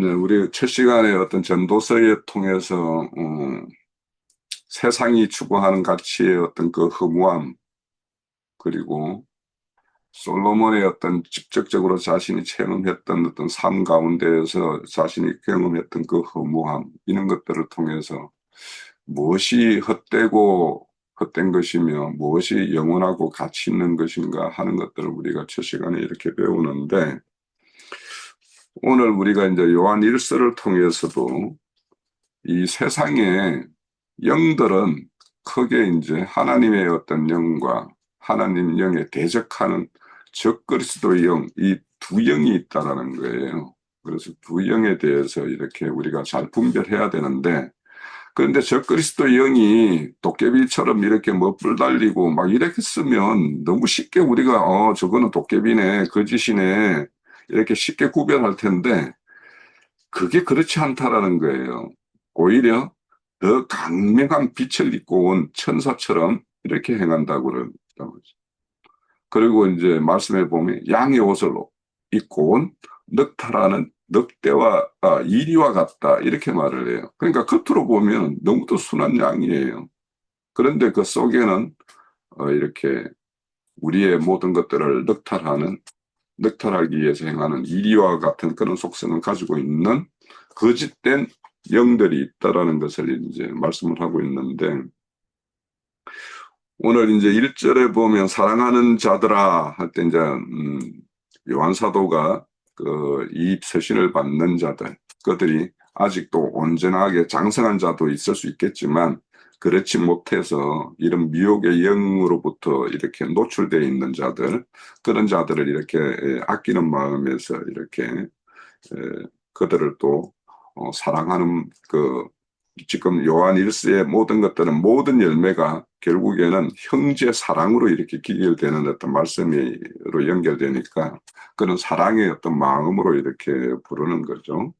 네, 우리 첫 시간에 어떤 전도서에 통해서 세상이 추구하는 가치의 어떤 그 허무함, 그리고 솔로몬의 어떤 직접적으로 자신이 체험했던 어떤 삶 가운데에서 자신이 경험했던 그 허무함, 이런 것들을 통해서 무엇이 헛되고 헛된 것이며 무엇이 영원하고 가치 있는 것인가 하는 것들을 우리가 첫 시간에 이렇게 배우는데, 오늘 우리가 이제 요한 일서를 통해서도 이 세상에 영들은 크게 이제 하나님의 어떤 영과 하나님 영에 대적하는 적그리스도의 영, 이 두 영이 있다라는 거예요. 그래서 두 영에 대해서 이렇게 우리가 잘 분별해야 되는데, 그런데 적그리스도의 영이 도깨비처럼 이렇게 뿔 달리고 막 이렇게 쓰면 너무 쉽게 우리가 저거는 도깨비네, 거짓이네, 이렇게 쉽게 구별할 텐데, 그게 그렇지 않다라는 거예요. 오히려 더 강력한 빛을 입고 온 천사처럼 이렇게 행한다고 그러는 거죠. 그리고 이제 말씀해 보면 양의 옷을 입고 온 늑타라는 늑대와 이리와 같다, 이렇게 말을 해요. 그러니까 겉으로 보면 너무도 순한 양이에요. 그런데 그 속에는 이렇게 우리의 모든 것들을 늑탈하기 위해서 행하는 이리와 같은 그런 속성을 가지고 있는 거짓된 영들이 있다라는 것을 이제 말씀을 하고 있는데, 오늘 이제 1절에 보면 사랑하는 자들아 할 때 이제 요한 사도가 이 서신을 받는 자들, 그들이 아직도 온전하게 장성한 자도 있을 수 있겠지만 그렇지 못해서 이런 미혹의 영으로부터 이렇게 노출되어 있는 자들, 그런 자들을 이렇게 아끼는 마음에서 이렇게 그들을 또 사랑하는 지금 요한 일서의 모든 것들은, 모든 열매가 결국에는 형제 사랑으로 이렇게 기결되는 어떤 말씀으로 연결되니까 그런 사랑의 어떤 마음으로 이렇게 부르는 거죠.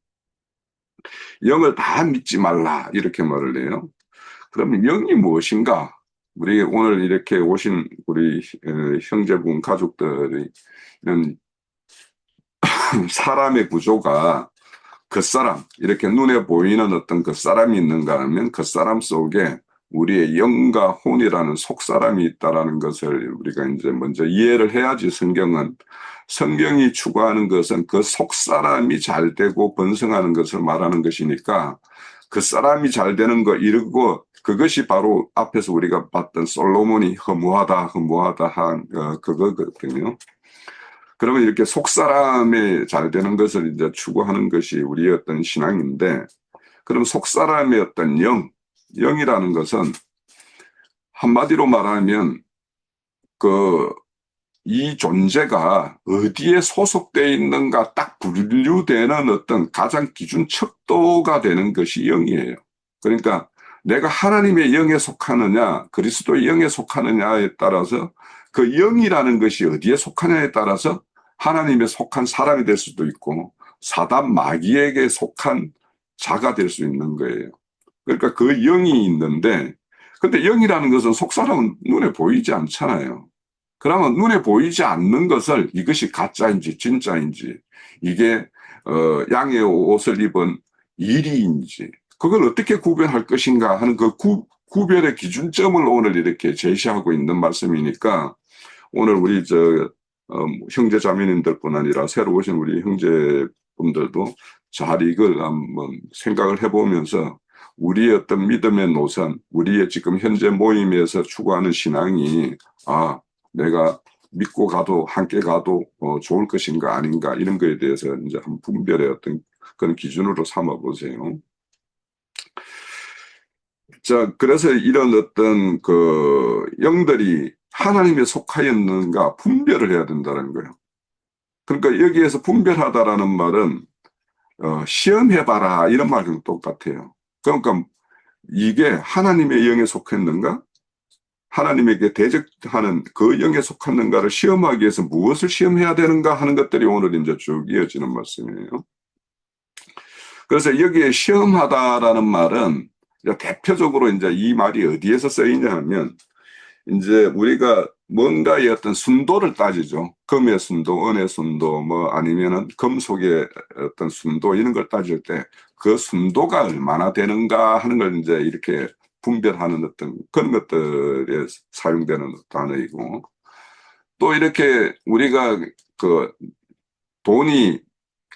영을 다 믿지 말라, 이렇게 말을 해요. 그러면 영이 무엇인가? 우리 오늘 이렇게 오신 우리 형제분 가족들이 사람의 구조가 겉사람, 이렇게 눈에 보이는 어떤 겉사람이 있는가 하면 겉사람 속에 우리의 영과 혼이라는 속사람이 있다라는 것을 우리가 이제 먼저 이해를 해야지, 성경이 추구하는 것은 그 속사람이 잘 되고 번성하는 것을 말하는 것이니까, 그 사람이 잘 되는 거 이르고, 그것이 바로 앞에서 우리가 봤던 솔로몬이 허무하다 한 그거거든요. 그러면 이렇게 속사람이 잘 되는 것을 이제 추구하는 것이 우리의 어떤 신앙인데, 그럼 속사람의 어떤 영이라는 것은 한마디로 말하면 이 존재가 어디에 소속되어 있는가 딱 분류되는 어떤 가장 기준 척도가 되는 것이 영이에요. 그러니까 내가 하나님의 영에 속하느냐, 그리스도의 영에 속하느냐에 따라서 그 영이라는 것이 어디에 속하냐에 따라서 하나님에 속한 사람이 될 수도 있고 사단 마귀에게 속한 자가 될 수 있는 거예요. 그러니까 그 영이 있는데, 근데 영이라는 것은 속사람은 눈에 보이지 않잖아요. 그러면 눈에 보이지 않는 것을 이것이 가짜인지 진짜인지, 이게 양의 옷을 입은 이리인지, 그걸 어떻게 구별할 것인가 하는 그 구별의 기준점을 오늘 이렇게 제시하고 있는 말씀이니까, 오늘 우리 형제 자매님들뿐 아니라 새로 오신 우리 형제분들도 잘 이걸 한번 생각을 해보면서 우리의 어떤 믿음의 노선, 우리의 지금 현재 모임에서 추구하는 신앙이 내가 믿고 가도 함께 가도 좋을 것인가 아닌가, 이런 거에 대해서 이제 한 분별의 어떤 그런 기준으로 삼아 보세요. 자, 그래서 이런 어떤 영들이 하나님에 속하였는가 분별을 해야 된다는 거예요. 그러니까 여기에서 분별하다라는 말은 시험해봐라, 이런 말이랑 똑같아요. 그러니까 이게 하나님의 영에 속했는가, 하나님에게 대적하는 그 영에 속했는가를 시험하기 위해서 무엇을 시험해야 되는가 하는 것들이 오늘 이제 쭉 이어지는 말씀이에요. 그래서 여기에 시험하다라는 말은 대표적으로 이제 이 말이 어디에서 쓰이냐 하면, 이제 우리가 뭔가의 어떤 순도를 따지죠. 금의 순도, 은의 순도, 뭐 아니면은 금속의 어떤 순도 이런 걸 따질 때 그 순도가 얼마나 되는가 하는 걸 이제 이렇게 분별하는 어떤 그런 것들에 사용되는 단어이고, 또 이렇게 우리가 그 돈이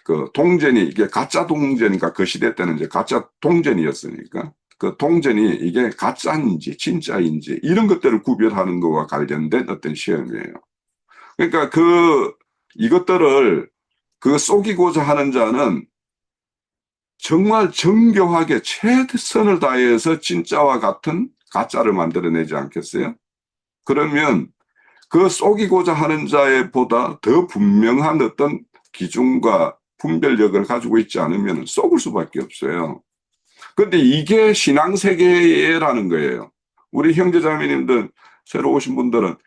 그 동전이 이게 가짜 동전이니까 그 시대 때는 이제 가짜 동전이었으니까 그 동전이 이게 가짜인지 진짜인지 이런 것들을 구별하는 것과 관련된 어떤 시험이에요. 그러니까 이것들을 속이고자 하는 자는 정말 정교하게 최선을 다해서 진짜와 같은 가짜를 만들어내지 않겠어요? 그러면 그 속이고자 하는 자에 보다 더 분명한 어떤 기준과 분별력을 가지고 있지 않으면 속을 수밖에 없어요. 그런데 이게 신앙세계라는 거예요. 우리 형제자매님들, 새로 오신 분들은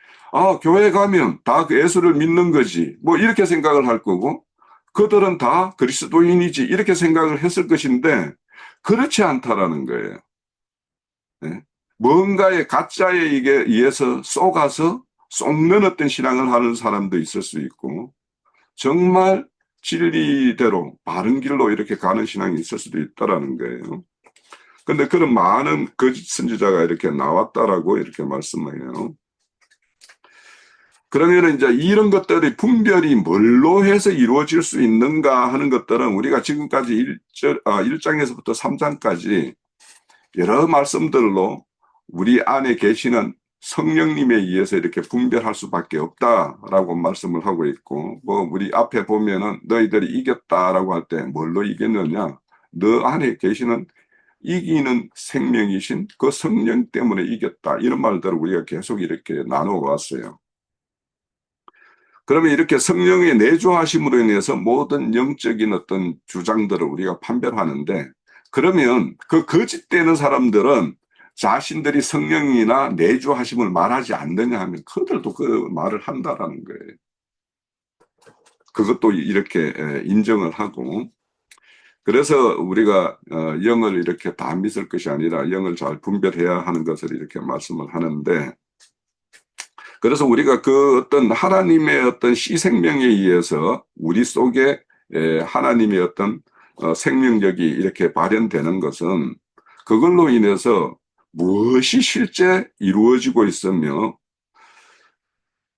교회 가면 다 그 예수를 믿는 거지, 뭐 이렇게 생각을 할 거고, 그들은 다 그리스도인이지 이렇게 생각을 했을 것인데 그렇지 않다라는 거예요. 네? 뭔가의 가짜에 이게 의해서 속아서 속는 어떤 신앙을 하는 사람도 있을 수 있고, 정말 진리대로 바른 길로 이렇게 가는 신앙이 있을 수도 있다라는 거예요. 근데 그런 많은 거짓 선지자가 이렇게 나왔다라고 이렇게 말씀해요. 그러면 이제 이런 것들이 분별이 뭘로 해서 이루어질 수 있는가 하는 것들은 우리가 지금까지 1장에서부터 3장까지 여러 말씀들로 우리 안에 계시는 성령님에 의해서 이렇게 분별할 수밖에 없다라고 말씀을 하고 있고, 뭐 우리 앞에 보면은 너희들이 이겼다라고 할 때 뭘로 이겼느냐? 너 안에 계시는 이기는 생명이신 그 성령 때문에 이겼다. 이런 말들을 우리가 계속 이렇게 나누어 왔어요. 그러면 이렇게 성령의 내주하심으로 인해서 모든 영적인 어떤 주장들을 우리가 판별하는데, 그러면 그 거짓되는 사람들은 자신들이 성령이나 내주하심을 말하지 않느냐 하면 그들도 그 말을 한다라는 거예요. 그것도 이렇게 인정을 하고, 그래서 우리가 영을 이렇게 다 믿을 것이 아니라 영을 잘 분별해야 하는 것을 이렇게 말씀을 하는데, 그래서 우리가 그 어떤 하나님의 어떤 씨 생명에 의해서 우리 속에 하나님의 어떤 생명력이 이렇게 발현되는 것은 그걸로 인해서 무엇이 실제 이루어지고 있으며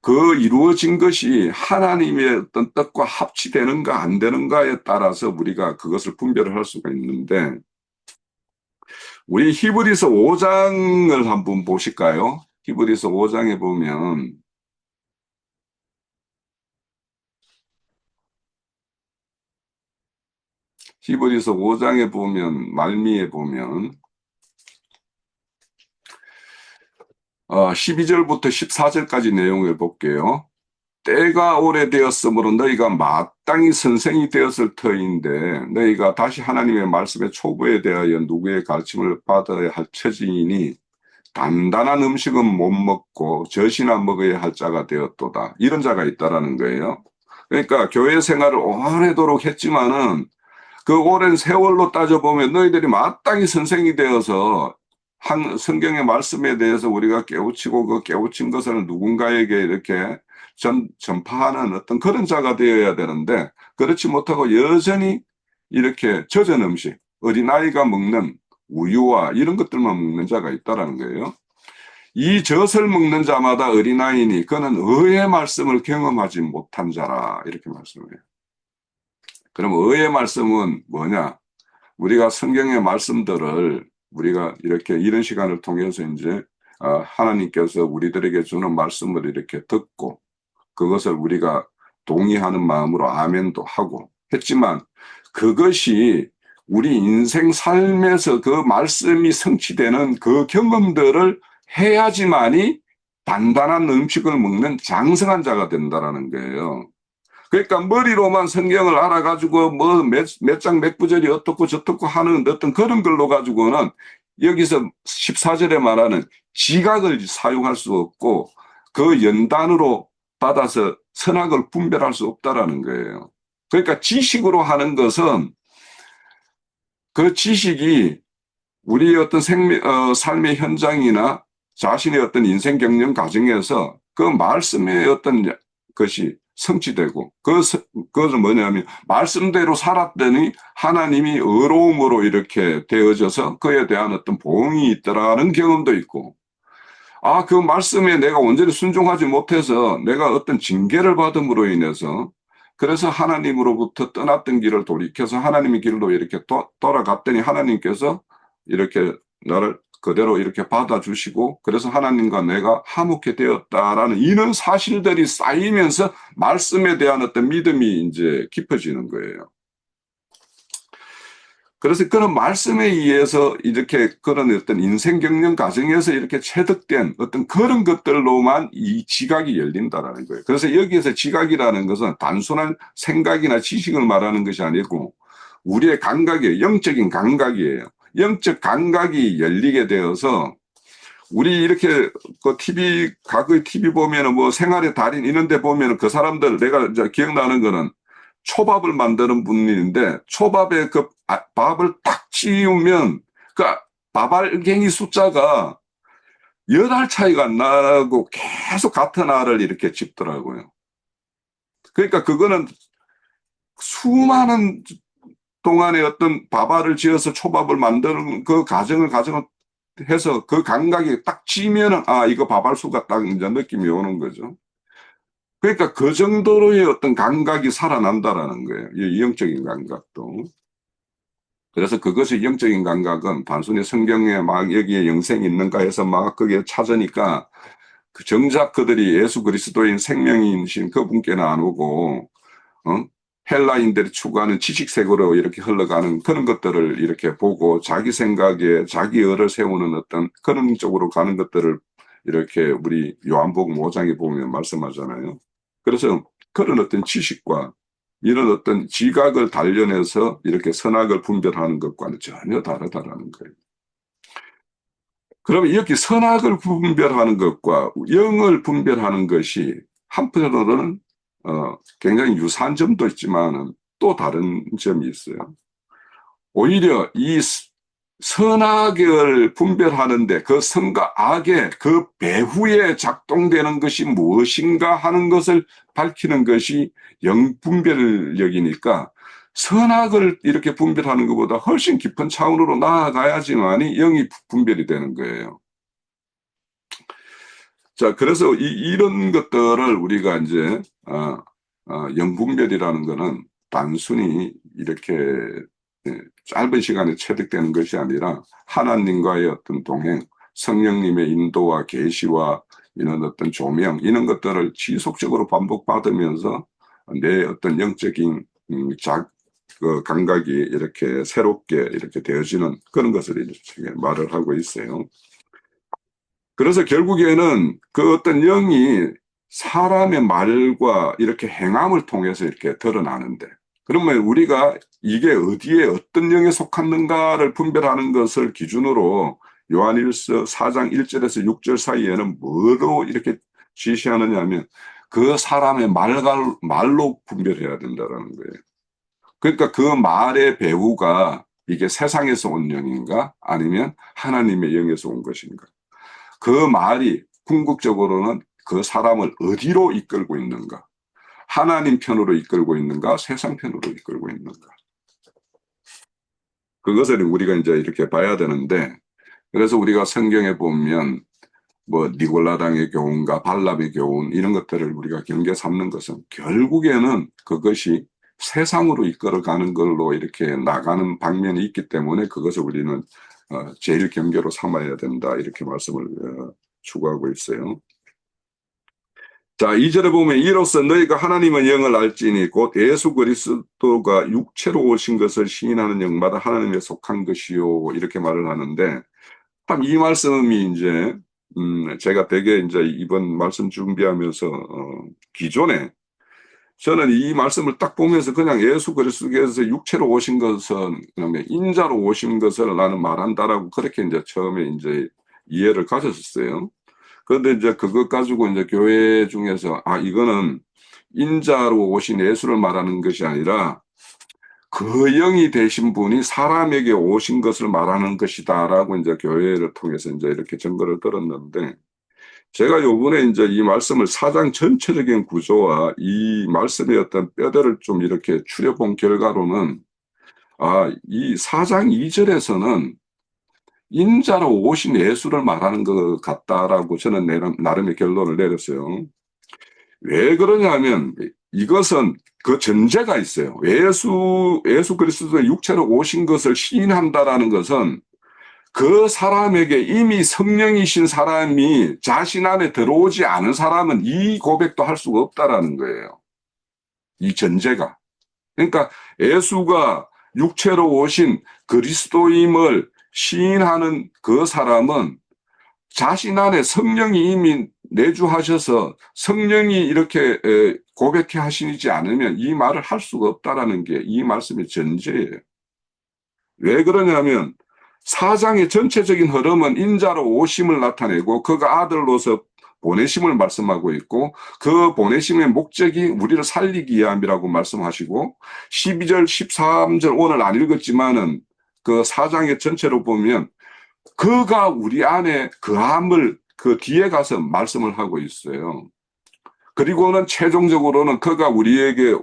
그 이루어진 것이 하나님의 어떤 뜻과 합치되는가 안 되는가에 따라서 우리가 그것을 분별을 할 수가 있는데, 우리 히브리서 5장을 한번 보실까요? 히브리서 5장에 보면 히브리서 5장에 보면 말미에 보면 12절부터 14절까지 내용을 볼게요. 때가 오래되었으므로 너희가 마땅히 선생이 되었을 터인데 너희가 다시 하나님의 말씀의 초보에 대하여 누구의 가르침을 받아야 할 처지이니 단단한 음식은 못 먹고 젖이나 먹어야 할 자가 되었도다. 이런 자가 있다라는 거예요. 그러니까 교회 생활을 오래도록 했지만은 그 오랜 세월로 따져보면 너희들이 마땅히 선생이 되어서 성경의 말씀에 대해서 우리가 깨우치고 그 깨우친 것을 누군가에게 이렇게 전파하는 어떤 그런 자가 되어야 되는데, 그렇지 못하고 여전히 이렇게 젖은 음식, 어린아이가 먹는 우유와 이런 것들만 먹는 자가 있다라는 거예요. 이 젖을 먹는 자마다 어린아이니 그는 의의 말씀을 경험하지 못한 자라, 이렇게 말씀해요. 그럼 의의 말씀은 뭐냐? 우리가 성경의 말씀들을 우리가 이렇게 이런 시간을 통해서 이제 하나님께서 우리들에게 주는 말씀을 이렇게 듣고 그것을 우리가 동의하는 마음으로 아멘도 하고 했지만, 그것이 우리 인생 삶에서 그 말씀이 성취되는 그 경험들을 해야지만이 단단한 음식을 먹는 장성한 자가 된다라는 거예요. 그러니까 머리로만 성경을 알아가지고 뭐 몇 장 몇 구절이 어떻고 저떻고 하는 어떤 그런 걸로 가지고는 여기서 14절에 말하는 지각을 사용할 수 없고 그 연단으로 받아서 선악을 분별할 수 없다라는 거예요. 그러니까 지식으로 하는 것은 그 지식이 우리의 어떤 삶의 현장이나 자신의 어떤 인생 경영 과정에서 그 말씀의 어떤 것이 성취되고, 그것은 뭐냐면, 말씀대로 살았더니 하나님이 의로움으로 이렇게 되어져서 그에 대한 어떤 보응이 있더라는 경험도 있고, 아, 그 말씀에 내가 온전히 순종하지 못해서 내가 어떤 징계를 받음으로 인해서 그래서 하나님으로부터 떠났던 길을 돌이켜서 하나님의 길로 이렇게 돌아갔더니 하나님께서 이렇게 나를 그대로 이렇게 받아주시고 그래서 하나님과 내가 화목해 되었다라는 이런 사실들이 쌓이면서 말씀에 대한 어떤 믿음이 이제 깊어지는 거예요. 그래서 그런 말씀에 의해서 이렇게 그런 어떤 인생 경영 과정에서 이렇게 체득된 어떤 그런 것들로만 이 지각이 열린다라는 거예요. 그래서 여기에서 지각이라는 것은 단순한 생각이나 지식을 말하는 것이 아니고 우리의 감각이에요. 영적인 감각이에요. 영적 감각이 열리게 되어서 우리 이렇게 그 TV, 과거의 TV 보면은 뭐 생활의 달인 이런 데 보면은 그 사람들 내가 이제 기억나는 거는 초밥을 만드는 분인데 초밥에 그 밥을 딱 지우면 그 밥알갱이 숫자가 10알 차이가 안 나고 계속 같은 알을 이렇게 집더라고요. 그러니까 그거는 수많은 동안에 어떤 밥알을 지어서 초밥을 만드는 그 과정을 해서 그 감각이 딱 지면은 아, 이거 밥알 수가 딱 이제 느낌이 오는 거죠. 그러니까 그 정도로의 어떤 감각이 살아난다라는 거예요. 이 영적인 감각도. 그래서 그것의 영적인 감각은 단순히 성경에 막 여기에 영생이 있는가 해서 막 거기에 찾으니까 그 정작 그들이 예수 그리스도인 생명이신 그분께는 안 오고, 헬라인들이 추구하는 지식색으로 이렇게 흘러가는 그런 것들을 이렇게 보고 자기 생각에 자기 의를 세우는 어떤 그런 쪽으로 가는 것들을 이렇게 우리 요한복음 5장에 보면 말씀하잖아요. 그래서 그런 어떤 지식과 이런 어떤 지각을 단련해서 이렇게 선악을 분별하는 것과는 전혀 다르다라는 거예요. 그러면 이렇게 선악을 분별하는 것과 영을 분별하는 것이 한편으로는 굉장히 유사한 점도 있지만 또 다른 점이 있어요. 오히려 이 선악을 분별하는데 그 선과 악의 그 배후에 작동되는 것이 무엇인가 하는 것을 밝히는 것이 영분별력이니까 선악을 이렇게 분별하는 것보다 훨씬 깊은 차원으로 나아가야지만이 영이 분별이 되는 거예요. 자, 그래서 이런 것들을 우리가 이제 영분별이라는 거는 단순히 이렇게 짧은 시간에 체득되는 것이 아니라 하나님과의 어떤 동행, 성령님의 인도와 계시와 이런 어떤 조명 이런 것들을 지속적으로 반복받으면서 내 어떤 영적인 그 감각이 이렇게 새롭게 이렇게 되어지는 그런 것을 이렇게 말을 하고 있어요. 그래서 결국에는 그 어떤 영이 사람의 말과 이렇게 행함을 통해서 이렇게 드러나는데, 그러면 우리가 이게 어디에 어떤 영에 속했는가를 분별하는 것을 기준으로 요한일서 4장 1절에서 6절 사이에는 뭐로 이렇게 지시하느냐 하면 그 사람의 말로 분별해야 된다는 거예요. 그러니까 그 말의 배후가 이게 세상에서 온 영인가 아니면 하나님의 영에서 온 것인가. 그 말이 궁극적으로는 그 사람을 어디로 이끌고 있는가? 하나님 편으로 이끌고 있는가? 세상 편으로 이끌고 있는가? 그것을 우리가 이제 이렇게 봐야 되는데, 그래서 우리가 성경에 보면 뭐 니골라당의 교훈과 발람의 교훈 이런 것들을 우리가 경계 삼는 것은 결국에는 그것이 세상으로 이끌어가는 걸로 이렇게 나가는 방면이 있기 때문에 그것을 우리는 제일 경계로 삼아야 된다 이렇게 말씀을 추구하고 있어요. 자, 2절에 보면 이로써 너희가 하나님의 영을 알지니 곧 예수 그리스도가 육체로 오신 것을 시인하는 영마다 하나님에 속한 것이요 이렇게 말을 하는데 참 이 말씀이 이제 제가 되게 이제 이번 말씀 준비하면서 기존에 저는 이 말씀을 딱 보면서 그냥 예수 그리스도께서 육체로 오신 것은 그냥 인자로 오신 것을 나는 말한다라고 그렇게 이제 처음에 이제 이해를 가졌었어요. 그런데 이제 그것 가지고 이제 교회 중에서 이거는 인자로 오신 예수를 말하는 것이 아니라 그 영이 되신 분이 사람에게 오신 것을 말하는 것이다라고 이제 교회를 통해서 이제 이렇게 증거를 들었는데 제가 요번에 이제 이 말씀을 사장 전체적인 구조와 이 말씀의 어떤 뼈대를 좀 이렇게 추려본 결과로는, 이 사장 2절에서는 인자로 오신 예수를 말하는 것 같다라고 저는 나름의 결론을 내렸어요. 왜 그러냐면 이것은 그 전제가 있어요. 예수 그리스도의 육체로 오신 것을 시인한다라는 것은 그 사람에게 이미 성령이신 사람이 자신 안에 들어오지 않은 사람은 이 고백도 할 수가 없다라는 거예요. 이 전제가. 그러니까 예수가 육체로 오신 그리스도임을 시인하는 그 사람은 자신 안에 성령이 이미 내주하셔서 성령이 이렇게 고백해 하시지 않으면 이 말을 할 수가 없다라는 게 이 말씀의 전제예요. 왜 그러냐면 사장의 전체적인 흐름은 인자로 오심을 나타내고 그가 아들로서 보내심을 말씀하고 있고 그 보내심의 목적이 우리를 살리기 위함이라고 말씀하시고 12절, 13절 오늘 안 읽었지만은 그 사장의 전체로 보면 그가 우리 안에 그함을 그 뒤에 가서 말씀을 하고 있어요. 그리고는 최종적으로는 그가 우리에게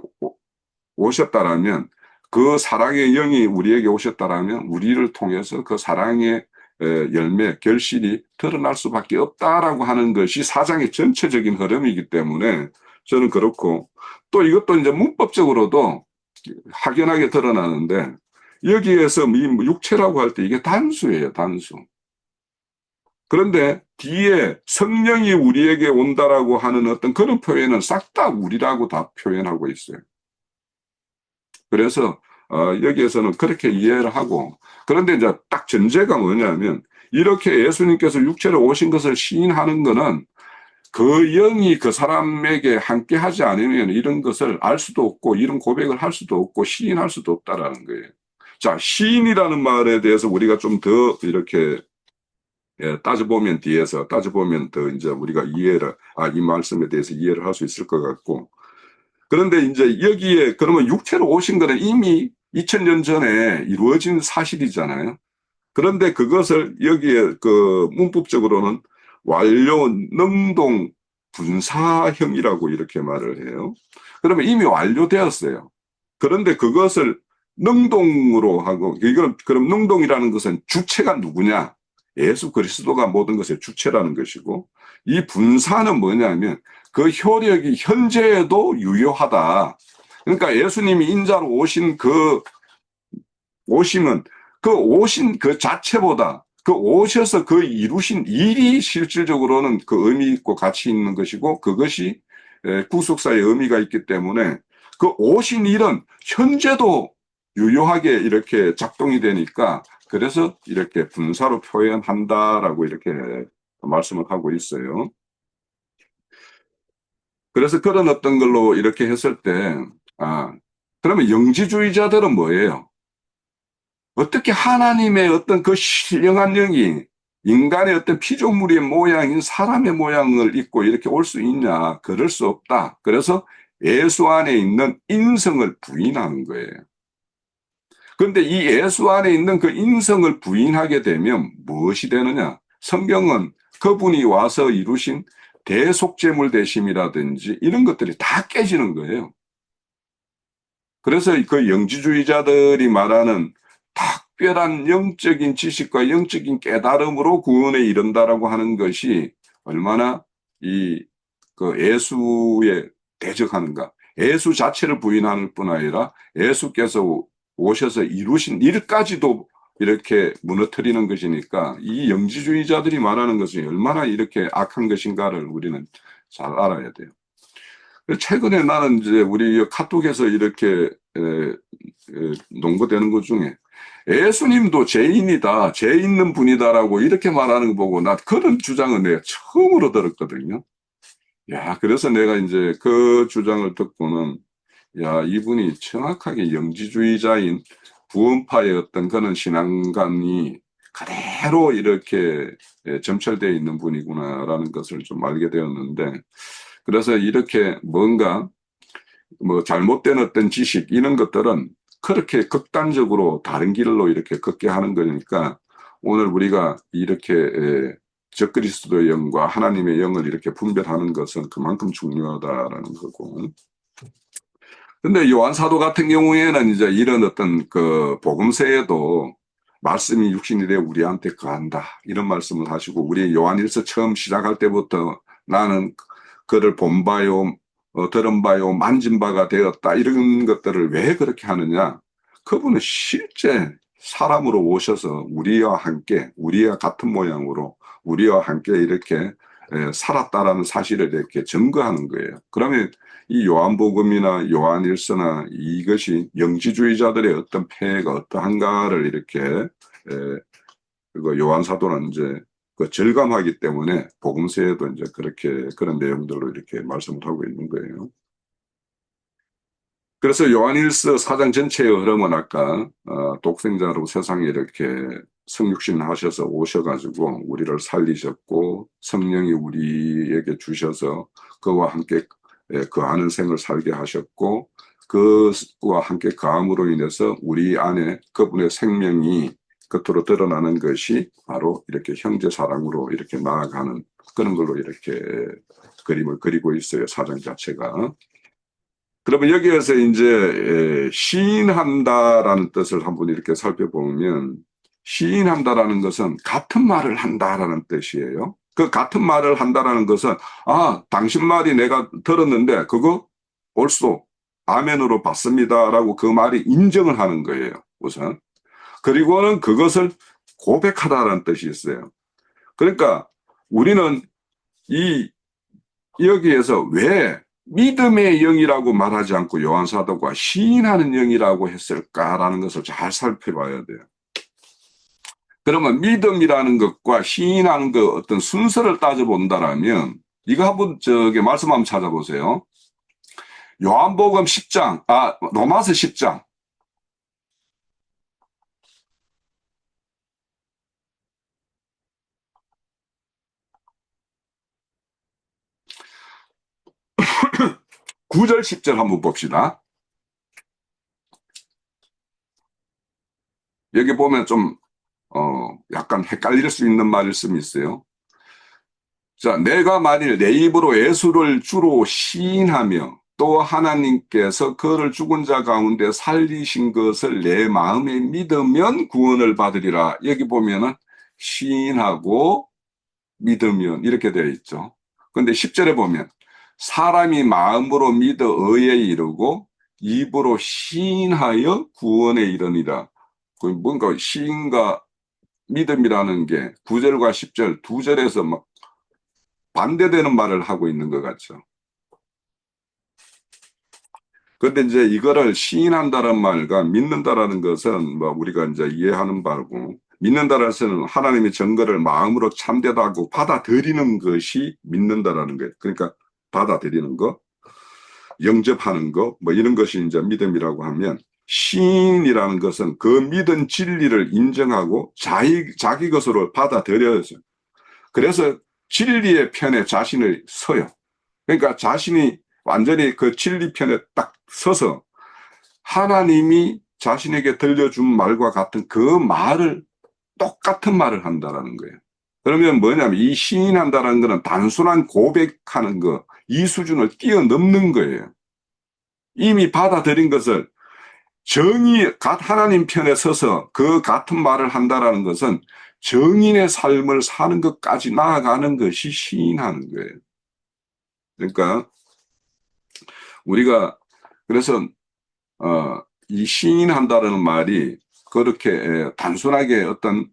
오셨다라면 그 사랑의 영이 우리에게 오셨다라면 우리를 통해서 그 사랑의 열매, 결실이 드러날 수밖에 없다라고 하는 것이 사장의 전체적인 흐름이기 때문에 저는 그렇고 또 이것도 이제 문법적으로도 확연하게 드러나는데 여기에서 이 육체라고 할 때 이게 단수예요, 단수. 그런데 뒤에 성령이 우리에게 온다라고 하는 어떤 그런 표현은 싹 다 우리라고 다 표현하고 있어요. 그래서 여기에서는 그렇게 이해를 하고 그런데 이제 딱 전제가 뭐냐면 이렇게 예수님께서 육체로 오신 것을 시인하는 거는 그 영이 그 사람에게 함께 하지 않으면 이런 것을 알 수도 없고 이런 고백을 할 수도 없고 시인할 수도 없다라는 거예요. 자, 시인이라는 말에 대해서 우리가 좀 더 이렇게 따져보면 뒤에서 따져보면 더 이제 우리가 이 말씀에 대해서 이해를 할 수 있을 것 같고 그런데 이제 여기에 그러면 육체로 오신 거는 이미 2000년 전에 이루어진 사실이잖아요. 그런데 그것을 여기에 그 문법적으로는 완료 능동 분사형이라고 이렇게 말을 해요. 그러면 이미 완료되었어요. 그런데 그것을 능동으로 하고 이건 그럼 능동이라는 것은 주체가 누구냐? 예수 그리스도가 모든 것의 주체라는 것이고 이 분사는 뭐냐면 그 효력이 현재에도 유효하다. 그러니까 예수님이 인자로 오신 그 오심은 그 오신 그 자체보다 그 오셔서 그 이루신 일이 실질적으로는 그 의미 있고 가치 있는 것이고 그것이 구속사의 의미가 있기 때문에 그 오신 일은 현재도 유효하게 이렇게 작동이 되니까 그래서 이렇게 분사로 표현한다라고 이렇게 말씀을 하고 있어요. 그래서 그런 어떤 걸로 이렇게 했을 때, 그러면 영지주의자들은 뭐예요? 어떻게 하나님의 어떤 그 신령한 영이 인간의 어떤 피조물의 모양인 사람의 모양을 입고 이렇게 올 수 있냐? 그럴 수 없다. 그래서 예수 안에 있는 인성을 부인하는 거예요. 그런데 이 예수 안에 있는 그 인성을 부인하게 되면 무엇이 되느냐? 성경은 그분이 와서 이루신 대속죄물 대심이라든지 이런 것들이 다 깨지는 거예요. 그래서 그 영지주의자들이 말하는 특별한 영적인 지식과 영적인 깨달음으로 구원에 이른다라고 하는 것이 얼마나 그 예수에 대적하는가. 예수 자체를 부인하는 뿐 아니라 예수께서 오셔서 이루신 일까지도 이렇게 무너뜨리는 것이니까 이 영지주의자들이 말하는 것이 얼마나 이렇게 악한 것인가를 우리는 잘 알아야 돼요. 최근에 나는 이제 우리 카톡에서 이렇게 농구되는 것 중에 예수님도 죄인이다, 죄 있는 분이다라고 이렇게 말하는 거 보고 나 그런 주장은 내가 처음으로 들었거든요. 야, 그래서 내가 이제 그 주장을 듣고는 야, 이분이 정확하게 영지주의자인 구원파의 어떤 그런 신앙관이 그대로 이렇게 점철되어 있는 분이구나라는 것을 좀 알게 되었는데 그래서 이렇게 뭔가 뭐 잘못된 어떤 지식 이런 것들은 그렇게 극단적으로 다른 길로 이렇게 걷게 하는 거니까 오늘 우리가 이렇게 적그리스도의 영과 하나님의 영을 이렇게 분별하는 것은 그만큼 중요하다라는 거고. 근데 요한 사도 같은 경우에는 이제 이런 어떤 그 복음서에도 말씀이 육신이 되어 우리한테 거한다 이런 말씀을 하시고, 우리 요한일서 처음 시작할 때부터 나는 그를 본 바요, 들은 바요, 만진 바가 되었다 이런 것들을 왜 그렇게 하느냐? 그분은 실제 사람으로 오셔서 우리와 함께, 우리와 같은 모양으로 우리와 함께 이렇게 살았다라는 사실을 이렇게 증거하는 거예요. 그러면 이 요한복음이나 요한일서나 이것이 영지주의자들의 어떤 폐해가 어떠한가를 이렇게 그 요한 사도는 이제 그 절감하기 때문에 복음서에도 이제 그렇게 그런 내용들로 이렇게 말씀을 하고 있는 거예요. 그래서 요한일서 4장 전체의 흐름은 아까 독생자로 세상에 이렇게 성육신 하셔서 오셔가지고 우리를 살리셨고, 성령이 우리에게 주셔서 그와 함께 거하는 생을 살게 하셨고, 그와 함께 거함으로 인해서 우리 안에 그분의 생명이 겉으로 드러나는 것이 바로 이렇게 형제 사랑으로 이렇게 나아가는 그런 걸로 이렇게 그림을 그리고 있어요, 사장 자체가. 그러면 여기에서 이제 시인한다라는 뜻을 한번 이렇게 살펴보면, 시인한다라는 것은 같은 말을 한다라는 뜻이에요. 그 같은 말을 한다라는 것은 당신 말이 내가 들었는데 그거 옳소, 아멘으로 받습니다라고 그 말이 인정을 하는 거예요, 우선. 그리고는 그것을 고백하다라는 뜻이 있어요. 그러니까 우리는 여기에서 왜 믿음의 영이라고 말하지 않고 요한 사도가 시인하는 영이라고 했을까라는 것을 잘 살펴봐야 돼요. 그러면 믿음이라는 것과 시인하는 것 어떤 순서를 따져본다라면, 이거 한번 말씀 한번 찾아보세요. 요한복음 10장, 로마서 10장. (9절) (10절) 한번 봅시다. 여기 보면 좀 약간 헷갈릴 수 있는 말씀이 있어요. 자, 내가 만일 내 입으로 예수를 주로 시인하며 또 하나님께서 그를 죽은 자 가운데 살리신 것을 내 마음에 믿으면 구원을 받으리라. 여기 보면은 시인하고 믿으면 이렇게 되어 있죠. 그런데 10절에 보면 사람이 마음으로 믿어 의에 이르고 입으로 시인하여 구원에 이르니라. 뭔가 시인과 믿음이라는 게 9절과 10절 두 절에서 막 반대되는 말을 하고 있는 것 같죠. 그런데 이제 이거를 시인한다는 말과 믿는다라는 것은 뭐 우리가 이제 이해하는 바고, 믿는다라는 것은 하나님의 증거를 마음으로 참되다고 받아들이는 것이 믿는다라는 거예요. 그러니까 받아들이는 거, 영접하는 거, 뭐 이런 것이 이제 믿음이라고 하면, 시인이라는 것은 그 믿은 진리를 인정하고 자기 것으로 받아들여야죠. 그래서 진리의 편에 자신을 서요. 그러니까 자신이 완전히 그 진리 편에 딱 서서 하나님이 자신에게 들려준 말과 같은 그 말을, 똑같은 말을 한다라는 거예요. 그러면 뭐냐면 이 시인한다라는 거는 단순한 고백하는 거, 이 수준을 뛰어넘는 거예요. 이미 받아들인 것을 하나님 편에 서서 그 같은 말을 한다라는 것은 정인의 삶을 사는 것까지 나아가는 것이 시인하는 거예요. 그러니까 우리가 그래서 이 시인한다라는 말이 그렇게 단순하게 어떤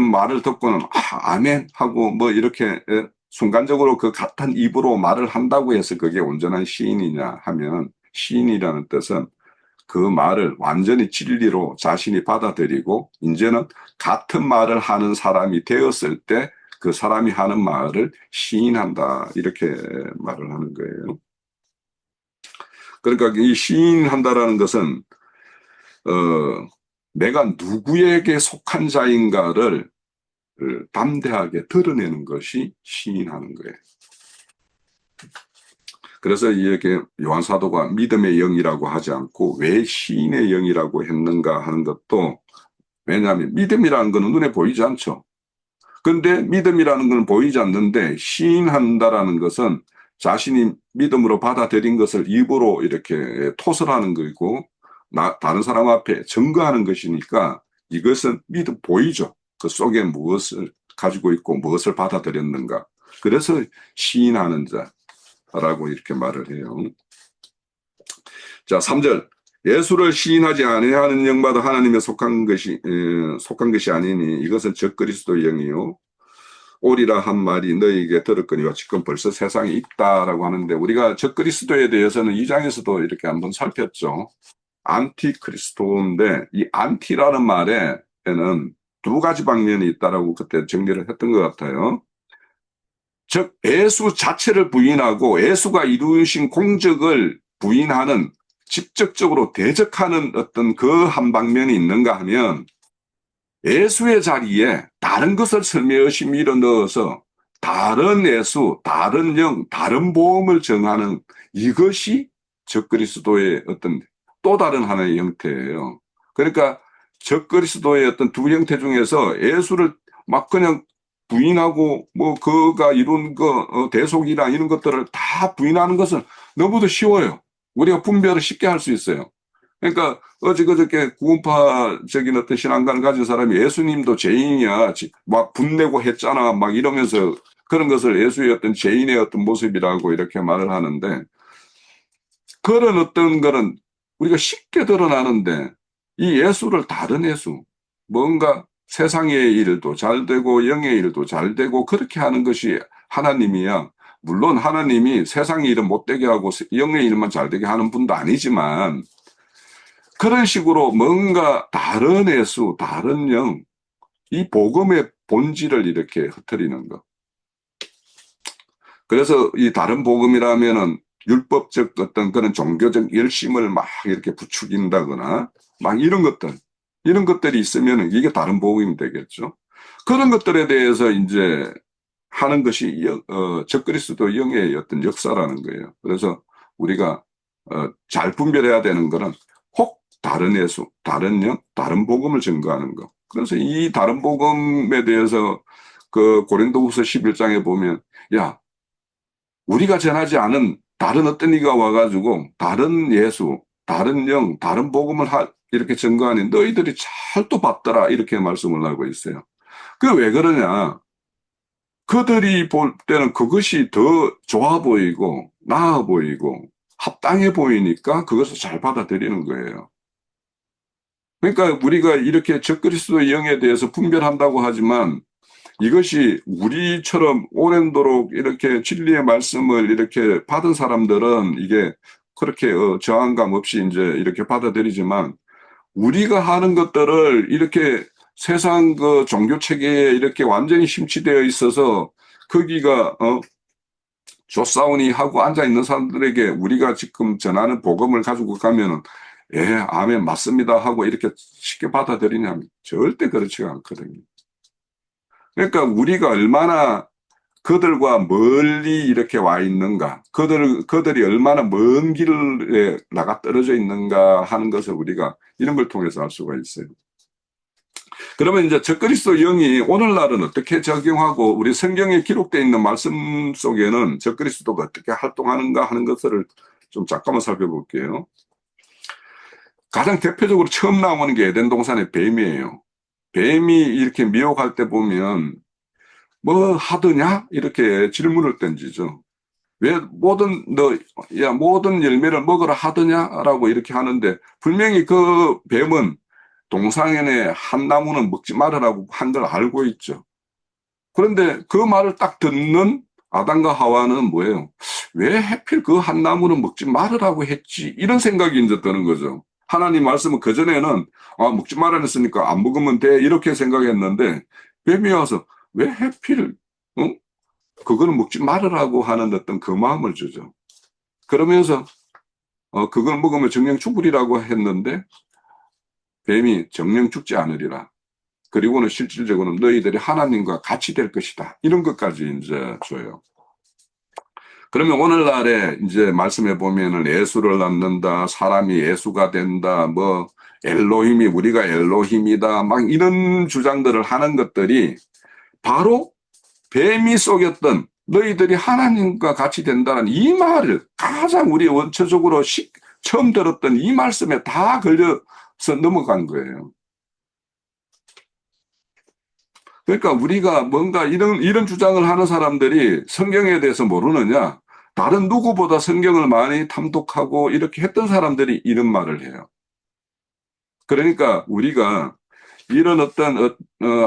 말을 듣고는 아멘 하고 뭐 이렇게 순간적으로 그 같은 입으로 말을 한다고 해서 그게 온전한 시인이냐 하면, 시인이라는 뜻은 그 말을 완전히 진리로 자신이 받아들이고 이제는 같은 말을 하는 사람이 되었을 때 그 사람이 하는 말을 시인한다, 이렇게 말을 하는 거예요. 그러니까 이 시인한다라는 것은 내가 누구에게 속한 자인가를 담대하게 드러내는 것이 시인하는 거예요. 그래서 이렇게 요한 사도가 믿음의 영이라고 하지 않고 왜 시인의 영이라고 했는가 하는 것도, 왜냐하면 믿음이라는 것은 눈에 보이지 않죠. 근데 믿음이라는 건 보이지 않는데 시인한다라는 것은 자신이 믿음으로 받아들인 것을 입으로 이렇게 토설하는 것이고 다른 사람 앞에 증거하는 것이니까 이것은 믿음 보이죠. 그 속에 무엇을 가지고 있고 무엇을 받아들였는가. 그래서 시인하는 자라고 이렇게 말을 해요. 자, 3절. 예수를 시인하지 아니하는 영마다 하나님에 속한 것이 아니니 이것은 적그리스도의 영이요 오리라 한 말이 너희에게 들었거니와 지금 벌써 세상에 있다라고 하는데 우리가 적그리스도에 대해서는 2장에서도 이렇게 한번 살폈죠. 안티크리스도인데 이 안티라는 말에는 두 가지 방면이 있다라고 그때 정리를 했던 것 같아요. 즉 예수 자체를 부인하고 예수가 이루신 공적을 부인하는 직접적으로 대적하는 어떤 그 한 방면이 있는가 하면 예수의 자리에 다른 것을 설명시 밀어 넣어서 다른 예수, 다른 영, 다른 복음을 정하는 이것이 적그리스도의 어떤 또 다른 하나의 형태예요. 그러니까 적그리스도의 어떤 두 형태 중에서 예수를 막 그냥 부인하고 뭐 그가 이룬 대속이나 이런 것들을 다 부인하는 것은 너무도 쉬워요. 우리가 분별을 쉽게 할 수 있어요. 그러니까 그저께 구원파적인 어떤 신앙관을 가진 사람이 예수님도 죄인이야 막 분내고 했잖아 막 이러면서 그런 것을 예수의 어떤 죄인의 어떤 모습이라고 이렇게 말을 하는데 그런 어떤 거는 우리가 쉽게 드러나는데 이 예수를 다른 예수 뭔가 세상의 일도 잘 되고 영의 일도 잘 되고 그렇게 하는 것이 하나님이야. 물론 하나님이 세상의 일은 못되게 하고 영의 일만 잘 되게 하는 분도 아니지만 그런 식으로 뭔가 다른 예수, 다른 영, 이 복음의 본질을 이렇게 흩트리는 것. 그래서 이 다른 복음이라면은 율법적 어떤 그런 종교적 열심을 막 이렇게 부추긴다거나 막 이런 것들이 있으면 이게 다른 복음이 되겠죠. 그런 것들에 대해서 이제 하는 것이 적그리스도 영의 어떤 역사라는 거예요. 그래서 우리가 잘 분별해야 되는 거는 혹 다른 예수, 다른 영, 다른 복음을 증거하는 것. 그래서 이 다른 복음에 대해서 그 고린도후서 11장에 보면 야 우리가 전하지 않은 다른 어떤 이가 와가지고 다른 예수, 다른 영, 다른 복음을 이렇게 증거하니 너희들이 잘 또 받더라 이렇게 말씀을 하고 있어요. 그 왜 그러냐? 그들이 볼 때는 그것이 더 좋아 보이고 나아 보이고 합당해 보이니까 그것을 잘 받아들이는 거예요. 그러니까 우리가 이렇게 적그리스도의 영에 대해서 분별한다고 하지만 이것이 우리처럼 오랜도록 이렇게 진리의 말씀을 이렇게 받은 사람들은 이게 그렇게 저항감 없이 이제 이렇게 받아들이지만 우리가 하는 것들을 이렇게 세상 그 종교 체계에 이렇게 완전히 심취되어 있어서 거기가 조사오니 하고 앉아 있는 사람들에게 우리가 지금 전하는 복음을 가지고 가면은 예, 아멘 맞습니다 하고 이렇게 쉽게 받아들이냐면 절대 그렇지가 않거든요. 그러니까 우리가 얼마나 그들과 멀리 이렇게 와 있는가, 그들이 얼마나 먼 길에 나가 떨어져 있는가 하는 것을 우리가 이런 걸 통해서 알 수가 있어요. 그러면 이제 적그리스도 영이 오늘날은 어떻게 적용하고 우리 성경에 기록되어 있는 말씀 속에는 적그리스도가 어떻게 활동하는가 하는 것을 좀 잠깐만 살펴볼게요. 가장 대표적으로 처음 나오는 게 에덴 동산의 뱀이에요. 뱀이 이렇게 미혹할 때 보면 뭐 하더냐? 이렇게 질문을 던지죠. 왜 모든 열매를 먹으라 하더냐라고 이렇게 하는데 분명히 그 뱀은 동산의 한 나무는 먹지 말으라고 한 걸 알고 있죠. 그런데 그 말을 딱 듣는 아담과 하와는 뭐예요? 왜 하필 그 한 나무는 먹지 말으라고 했지? 이런 생각이 이제 드는 거죠. 하나님 말씀은 그전에는 먹지 말라 했으니까 안 먹으면 돼 이렇게 생각했는데 뱀이 와서 왜 하필 그거는 먹지 말으라고 하는 어떤 그 마음을 주죠. 그러면서 그걸 먹으면 정령 죽으리라고 했는데 뱀이 정령 죽지 않으리라. 그리고는 실질적으로는 너희들이 하나님과 같이 될 것이다. 이런 것까지 이제 줘요. 그러면 오늘날에 이제 말씀해 보면은 예수를 낳는다, 사람이 예수가 된다, 뭐 엘로힘이 우리가 엘로힘이다, 막 이런 주장들을 하는 것들이 바로 뱀이 속였던 너희들이 하나님과 같이 된다는 이 말을 가장 우리 원초적으로 처음 들었던 이 말씀에 다 걸려서 넘어간 거예요. 그러니까 우리가 뭔가 이런 주장을 하는 사람들이 성경에 대해서 모르느냐? 다른 누구보다 성경을 많이 탐독하고 이렇게 했던 사람들이 이런 말을 해요. 그러니까 우리가 이런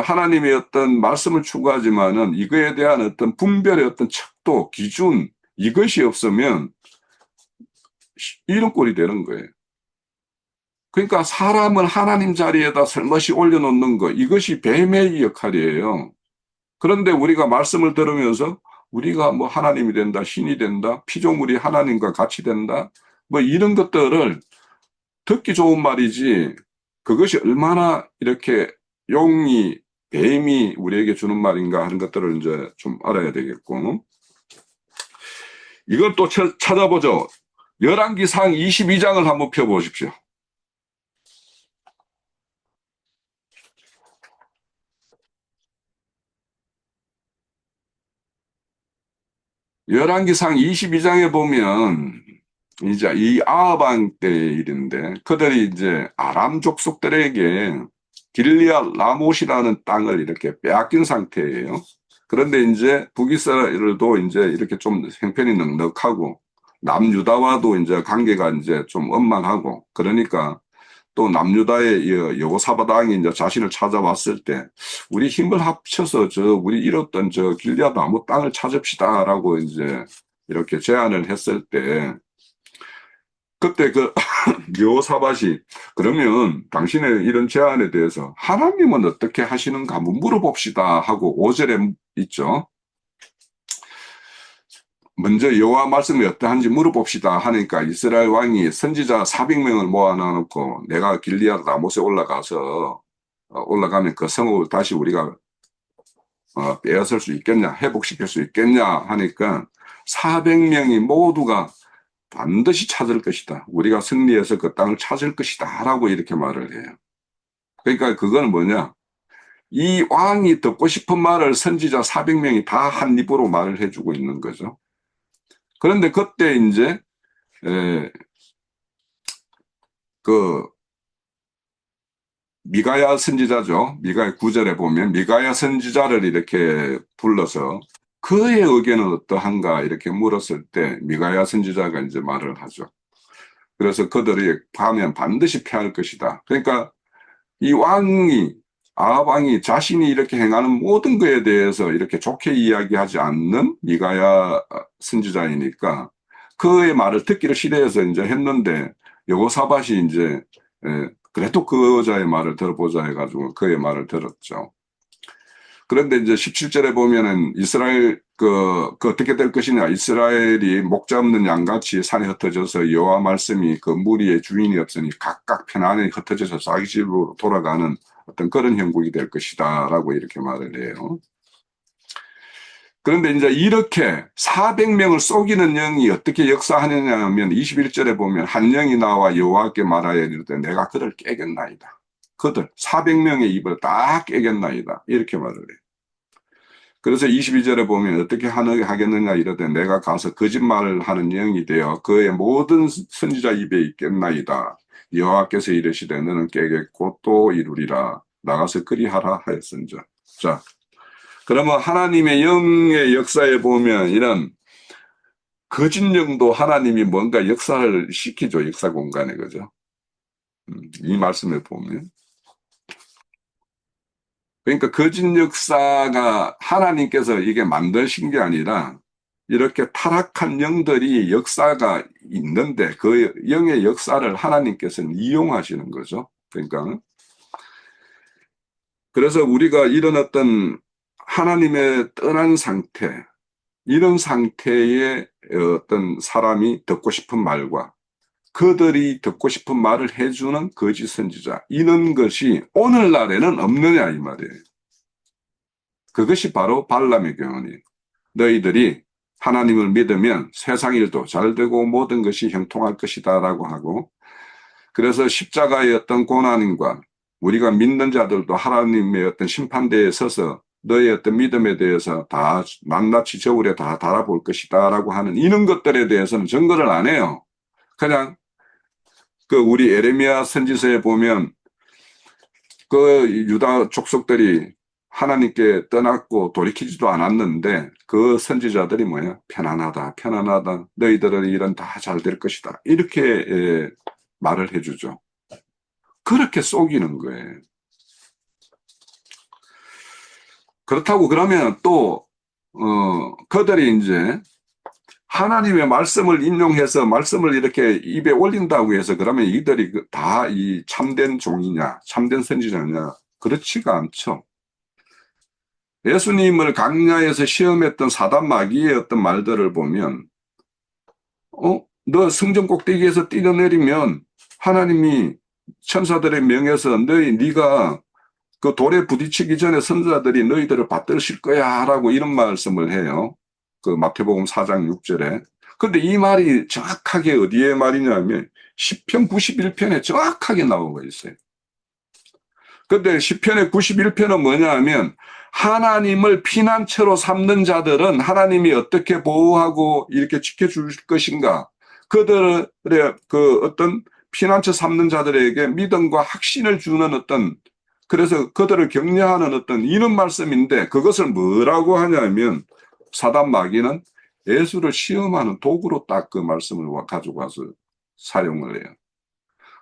하나님의 어떤 말씀을 추구하지만은 이거에 대한 어떤 분별의 어떤 척도, 기준, 이것이 없으면 이런 꼴이 되는 거예요. 그러니까 사람을 하나님 자리에다 살며시 올려놓는 거, 이것이 뱀의 역할이에요. 그런데 우리가 말씀을 들으면서 우리가 뭐 하나님이 된다, 신이 된다, 피조물이 하나님과 같이 된다, 뭐 이런 것들을 듣기 좋은 말이지, 그것이 얼마나 이렇게 용이, 뱀이 우리에게 주는 말인가 하는 것들을 이제 좀 알아야 되겠고, 이걸 또 찾아보죠. 열왕기상 22장을 한번 펴보십시오. 열왕기상 22장에 보면 이제 이 아하방 때의 일인데 그들이 이제 아람 족속들에게 길리앗 라못이라는 땅을 이렇게 빼앗긴 상태예요. 그런데 이제 북이스라엘도 이제 이렇게 좀 형편이 넉넉하고 남유다와도 이제 관계가 이제 좀 원만하고 그러니까 또 남유다의 여호사밧 왕이 이제 자신을 찾아왔을 때 우리 힘을 합쳐서 우리 잃었던 길리앗 나무 땅을 찾읍시다라고 이제 이렇게 제안을 했을 때 그때 여호사밧이 그러면 당신의 이런 제안에 대해서 하나님은 어떻게 하시는가 한번 물어봅시다 하고 5절에 있죠. 먼저 여호와 말씀이 어떠한지 물어봅시다 하니까 이스라엘 왕이 선지자 400명을 모아놓고 내가 길리앗 라못에 올라가면 그 성읍을 다시 우리가 빼앗을 수 있겠냐, 회복시킬 수 있겠냐 하니까 400명이 모두가 반드시 찾을 것이다. 우리가 승리해서 그 땅을 찾을 것이다 라고 이렇게 말을 해요. 그러니까 그건 뭐냐, 이 왕이 듣고 싶은 말을 선지자 400명이 다 한 입으로 말을 해주고 있는 거죠. 그런데 그때 이제 미가야 선지자죠. 미가야 9절에 보면 미가야 선지자를 이렇게 불러서 그의 의견은 어떠한가 이렇게 물었을 때 미가야 선지자가 이제 말을 하죠. 그래서 그들이 가면 반드시 패할 것이다. 그러니까 이 아합 왕이 자신이 이렇게 행하는 모든 것에 대해서 이렇게 좋게 이야기하지 않는 미가야 선지자이니까 그의 말을 듣기를 싫어해서 이제 했는데 여호사밧이 이제 그래도 그 여자의 말을 들어보자 해가지고 그의 말을 들었죠. 그런데 이제 17절에 보면은 이스라엘 그 어떻게 될 것이냐, 이스라엘이 목자 없는 양같이 산에 흩어져서 여호와 말씀이 그 무리의 주인이 없으니 각각 편안히 흩어져서 자기 집으로 돌아가는 어떤 그런 형국이 될 것이다라고 이렇게 말을 해요. 그런데 이제 이렇게 400명을 속이는 영이 어떻게 역사하느냐 하면 21절에 보면 한 영이 나와 여호와께 말하여 이르되 내가 그를 깨겠나이다. 그들 400명의 입을 다 깨겠나이다. 이렇게 말을 해요. 그래서 22절에 보면 어떻게 하겠느냐 이르되 내가 가서 거짓말을 하는 영이 되어 그의 모든 선지자 입에 있겠나이다. 여호와께서 이르시되 너는 깨겠고 또 이루리라. 나가서 그리하라 하였은즉. 자, 그러면 하나님의 영의 역사에 보면 이런 거짓 영도 하나님이 뭔가 역사를 시키죠. 역사 공간에. 그죠? 이 말씀을 보면. 그러니까 거짓 역사가 하나님께서 이게 만드신 게 아니라 이렇게 타락한 영들이 역사가 있는데 그 영의 역사를 하나님께서는 이용하시는 거죠. 그러니까 그래서 우리가 이런 어떤 하나님의 떠난 상태, 이런 상태의 어떤 사람이 듣고 싶은 말과 그들이 듣고 싶은 말을 해주는 거짓 선지자, 이런 것이 오늘날에는 없느냐 이 말이에요. 그것이 바로 발람의 교훈이에요. 너희들이 하나님을 믿으면 세상 일도 잘 되고 모든 것이 형통할 것이다 라고 하고, 그래서 십자가의 어떤 고난과 우리가 믿는 자들도 하나님의 어떤 심판대에 서서 너의 어떤 믿음에 대해서 다 낱낱이 저울에 다 달아볼 것이다 라고 하는 이런 것들에 대해서는 증거를 안 해요. 그냥 그 우리 에레미야 선지서에 보면 그 유다 족속들이 하나님께 떠났고 돌이키지도 않았는데 그 선지자들이 뭐야? 편안하다, 편안하다. 너희들은 일은 다 잘 될 것이다. 이렇게 말을 해주죠. 그렇게 속이는 거예요. 그렇다고 그러면 또 그들이 이제 하나님의 말씀을 인용해서 말씀을 이렇게 입에 올린다고 해서 그러면 이들이 다 이 참된 종이냐, 참된 선지자냐? 그렇지가 않죠. 예수님을 광야에서 시험했던 사단 마귀의 어떤 말들을 보면, 너 성전 꼭대기에서 뛰어내리면 하나님이 천사들의 명에서 네가 그 돌에 부딪히기 전에 선자들이 너희들을 받들으실 거야 라고 이런 말씀을 해요. 그 마태복음 4장 6절에. 근데 이 말이 정확하게 어디에 말이냐면 시편 91편에 정확하게 나오고 있어요. 근데 시편의 91편은 뭐냐 하면 하나님을 피난처로 삼는 자들은 하나님이 어떻게 보호하고 이렇게 지켜줄 것인가. 그들의 그 어떤 피난처 삼는 자들에게 믿음과 확신을 주는 어떤, 그래서 그들을 격려하는 어떤 이런 말씀인데 그것을 뭐라고 하냐면 사단 마귀는 예수를 시험하는 도구로 딱 그 말씀을 가지고 와서 사용을 해요.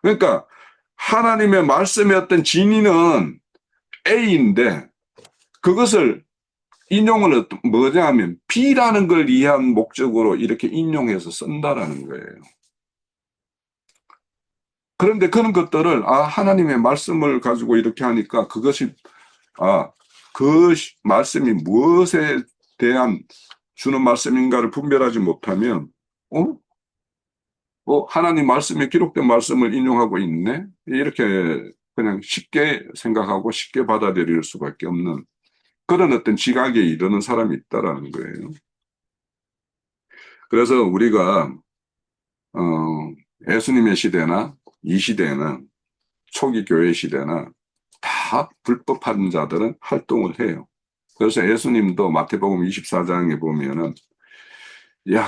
그러니까 하나님의 말씀의 어떤 진리는 A인데 그것을 인용을 뭐냐 하면 B라는 걸 이해한 목적으로 이렇게 인용해서 쓴다라는 거예요. 그런데 그런 것들을 하나님의 말씀을 가지고 이렇게 하니까 그것이 그 말씀이 무엇에 대한 주는 말씀인가를 분별하지 못하면 하나님 말씀에 기록된 말씀을 인용하고 있네? 이렇게 그냥 쉽게 생각하고 쉽게 받아들일 수밖에 없는 그런 어떤 지각에 이르는 사람이 있다라는 거예요. 그래서 우리가 예수님의 시대나 이 시대나 초기 교회 시대나 다 불법한 자들은 활동을 해요. 그래서 예수님도 마태복음 24장에 보면은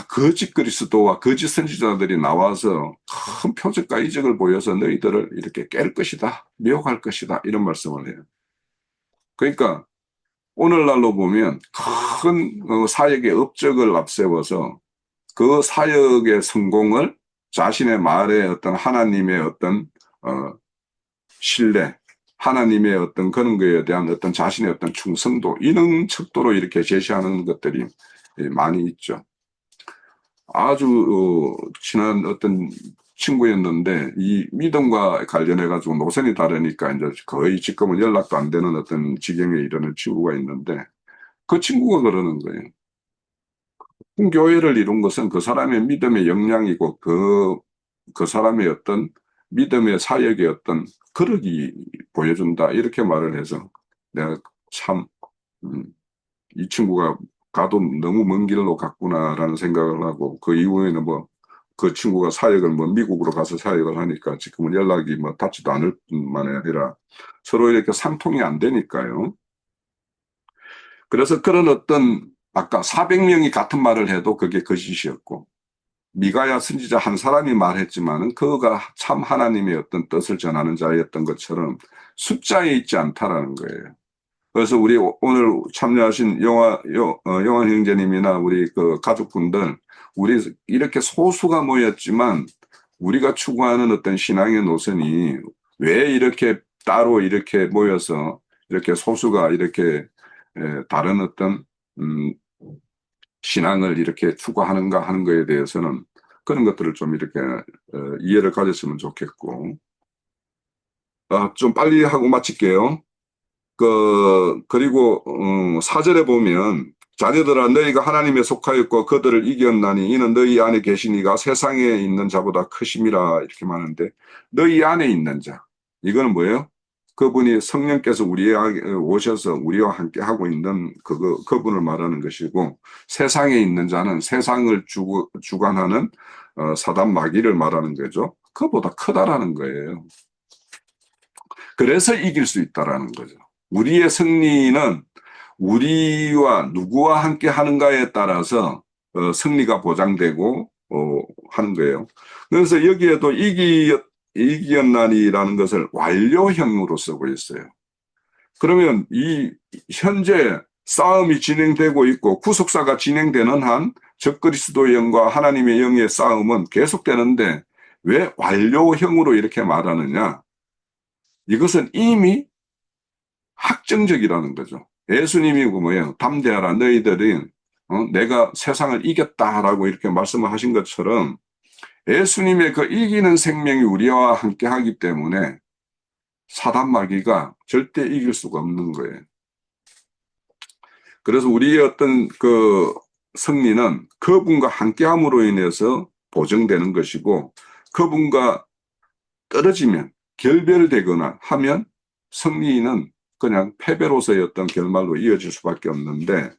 거짓 그리스도와 거짓 선지자들이 나와서 큰 표적과 이적을 보여서 너희들을 이렇게 깰 것이다, 미혹할 것이다 이런 말씀을 해요. 그러니까 오늘날로 보면 큰 사역의 업적을 앞세워서 그 사역의 성공을 자신의 말에 어떤 하나님의 어떤 신뢰, 하나님의 어떤 그런 거에 대한 어떤 자신의 어떤 충성도 이런 척도로 이렇게 제시하는 것들이 많이 있죠. 아주 친한 어떤 친구였는데 이 믿음과 관련해 가지고 노선이 다르니까 이제 거의 지금은 연락도 안 되는 어떤 지경에 이르는 친구가 있는데 그 친구가 그러는 거예요. 교회를 이룬 것은 그 사람의 믿음의 역량이고 그 사람의 어떤 믿음의 사역의 어떤 그릇이 보여준다 이렇게 말을 해서 내가 참 이 친구가 가도 너무 먼 길로 갔구나라는 생각을 하고 그 이후에는 그 친구가 사역을 미국으로 가서 사역을 하니까 지금은 연락이 닿지도 않을 뿐만 아니라 서로 이렇게 상통이 안 되니까요. 그래서 그런 어떤 아까 400명이 같은 말을 해도 그게 거짓이었고 미가야 선지자 한 사람이 말했지만은 그가 참 하나님의 어떤 뜻을 전하는 자였던 것처럼 숫자에 있지 않다라는 거예요. 그래서 우리 오늘 참여하신 영환 형제님이나 우리 그 가족분들, 우리 이렇게 소수가 모였지만 우리가 추구하는 어떤 신앙의 노선이 왜 이렇게 따로 이렇게 모여서 이렇게 소수가 이렇게 다른 어떤 신앙을 이렇게 추구하는가 하는 것에 대해서는 그런 것들을 좀 이렇게 이해를 가졌으면 좋겠고, 좀 빨리 하고 마칠게요. 그리고 4절에 보면 자녀들아 너희가 하나님에 속하였고 그들을 이겼나니 이는 너희 안에 계시니가 세상에 있는 자보다 크심이라 이렇게 말하는데 너희 안에 있는 자 이거는 뭐예요? 그분이 성령께서 우리에게 오셔서 우리와 함께 하고 있는 그분을 말하는 것이고 세상에 있는 자는 세상을 주관하는 사단 마귀를 말하는 거죠. 그보다 크다라는 거예요. 그래서 이길 수 있다라는 거죠. 우리의 승리는 우리와 누구와 함께 하는가에 따라서 승리가 보장되고 하는 거예요. 그래서 여기에도 이기었나니라는 것을 완료형으로 쓰고 있어요. 그러면 이 현재 싸움이 진행되고 있고 구속사가 진행되는 한 적그리스도의 영과 하나님의 영의 싸움은 계속되는데 왜 완료형으로 이렇게 말하느냐? 이것은 이미 확정적이라는 거죠. 예수님이 뭐예요? 담대하라 너희들이 내가 세상을 이겼다라고 이렇게 말씀을 하신 것처럼 예수님의 그 이기는 생명이 우리와 함께 하기 때문에 사단 마귀가 절대 이길 수가 없는 거예요. 그래서 우리의 어떤 그 승리는 그분과 함께함으로 인해서 보정되는 것이고 그분과 떨어지면 결별되거나 하면 승리는 그냥 패배로서의 어떤 결말로 이어질 수밖에 없는데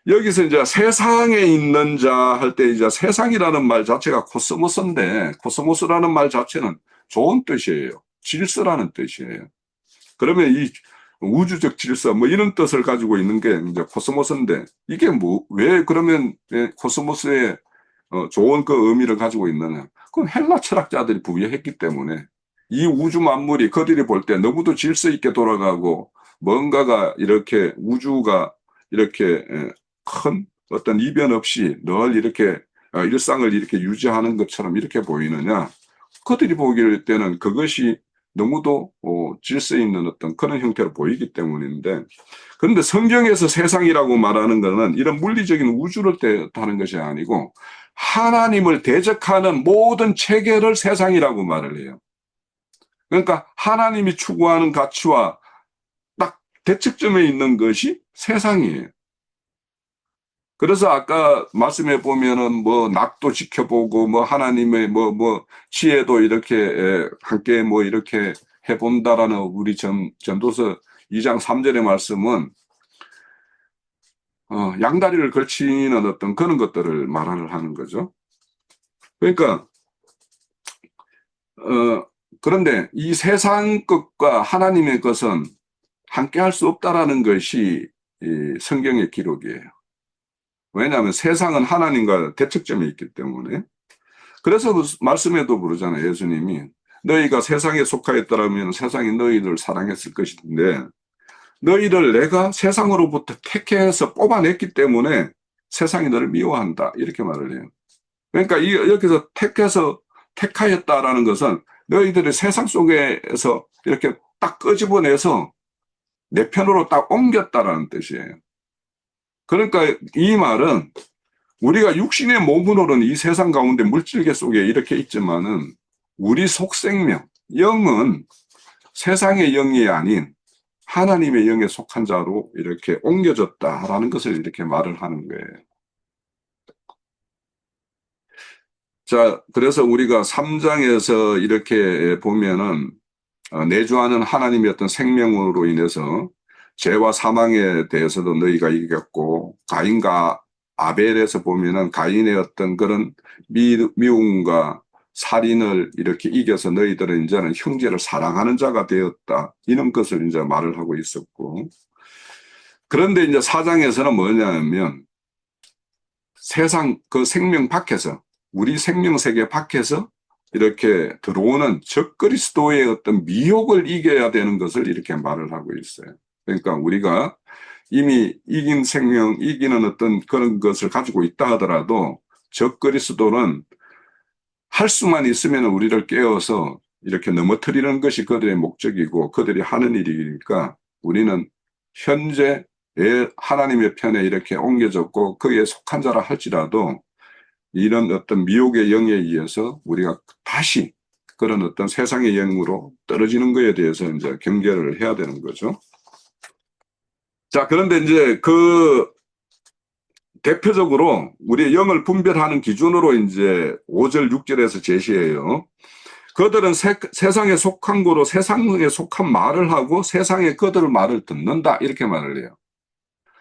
여기서 이제 세상에 있는 자 할 때 이제 세상이라는 말 자체가 코스모스인데 코스모스라는 말 자체는 좋은 뜻이에요. 질서라는 뜻이에요. 그러면 이 우주적 질서 뭐 이런 뜻을 가지고 있는 게 이제 코스모스인데 이게 뭐 왜 그러면 코스모스에 좋은 그 의미를 가지고 있느냐? 그건 헬라 철학자들이 부여했기 때문에 이 우주 만물이 그들이 볼 때 너무도 질서 있게 돌아가고 뭔가가 이렇게 우주가 이렇게 큰 어떤 이변 없이 늘 이렇게 일상을 이렇게 유지하는 것처럼 이렇게 보이느냐? 그들이 보길 때는 그것이 너무도 질서 있는 어떤 그런 형태로 보이기 때문인데 그런데 성경에서 세상이라고 말하는 것은 이런 물리적인 우주를 뜻하는 것이 아니고 하나님을 대적하는 모든 체계를 세상이라고 말을 해요. 그러니까 하나님이 추구하는 가치와 딱 대척점에 있는 것이 세상이에요. 그래서 아까 말씀해 보면은 뭐 낙도 지켜보고 뭐 하나님의 뭐 지혜도 이렇게 함께 뭐 이렇게 해본다라는 우리 전도서 2장 3절의 말씀은 양다리를 걸치는 어떤 그런 것들을 말을 하는 거죠. 그러니까 그런데 이 세상 것과 하나님의 것은 함께 할 수 없다라는 것이 이 성경의 기록이에요. 왜냐하면 세상은 하나님과 대척점에 있기 때문에. 그래서 그 말씀에도 부르잖아요. 예수님이 너희가 세상에 속하였더라면 세상이 너희를 사랑했을 것인데 너희를 내가 세상으로부터 택해서 뽑아냈기 때문에 세상이 너를 미워한다. 이렇게 말을 해요. 그러니까 여기서 택하였다라는 것은 너희들이 세상 속에서 이렇게 딱 끄집어내서 내 편으로 딱 옮겼다라는 뜻이에요. 그러니까 이 말은 우리가 육신의 몸으로는 이 세상 가운데 물질계 속에 이렇게 있지만은 우리 속생명, 영은 세상의 영이 아닌 하나님의 영에 속한 자로 이렇게 옮겨졌다라는 것을 이렇게 말을 하는 거예요. 자, 그래서 우리가 3장에서 이렇게 보면은 내주하는 하나님의 어떤 생명으로 인해서 죄와 사망에 대해서도 너희가 이겼고 가인과 아벨에서 보면은 가인의 어떤 그런 미움과 살인을 이렇게 이겨서 너희들은 이제는 형제를 사랑하는 자가 되었다. 이런 것을 이제 말을 하고 있었고. 그런데 이제 4장에서는 뭐냐면 세상 그 생명 밖에서 우리 생명 세계 밖에서 이렇게 들어오는 적그리스도의 어떤 미혹을 이겨야 되는 것을 이렇게 말을 하고 있어요. 그러니까 우리가 이미 이긴 생명, 이기는 어떤 그런 것을 가지고 있다 하더라도 적그리스도는 할 수만 있으면 우리를 깨워서 이렇게 넘어뜨리는 것이 그들의 목적이고 그들이 하는 일이니까 우리는 현재 하나님의 편에 이렇게 옮겨졌고 거기에 속한 자라 할지라도 이런 어떤 미혹의 영에 의해서 우리가 다시 그런 어떤 세상의 영으로 떨어지는 것에 대해서 이제 경계를 해야 되는 거죠. 자, 그런데 이제 그 대표적으로 우리의 영을 분별하는 기준으로 이제 5절, 6절에서 제시해요. 그들은 세상에 속한 거로 세상에 속한 말을 하고 세상에 그들 말을 듣는다. 이렇게 말을 해요.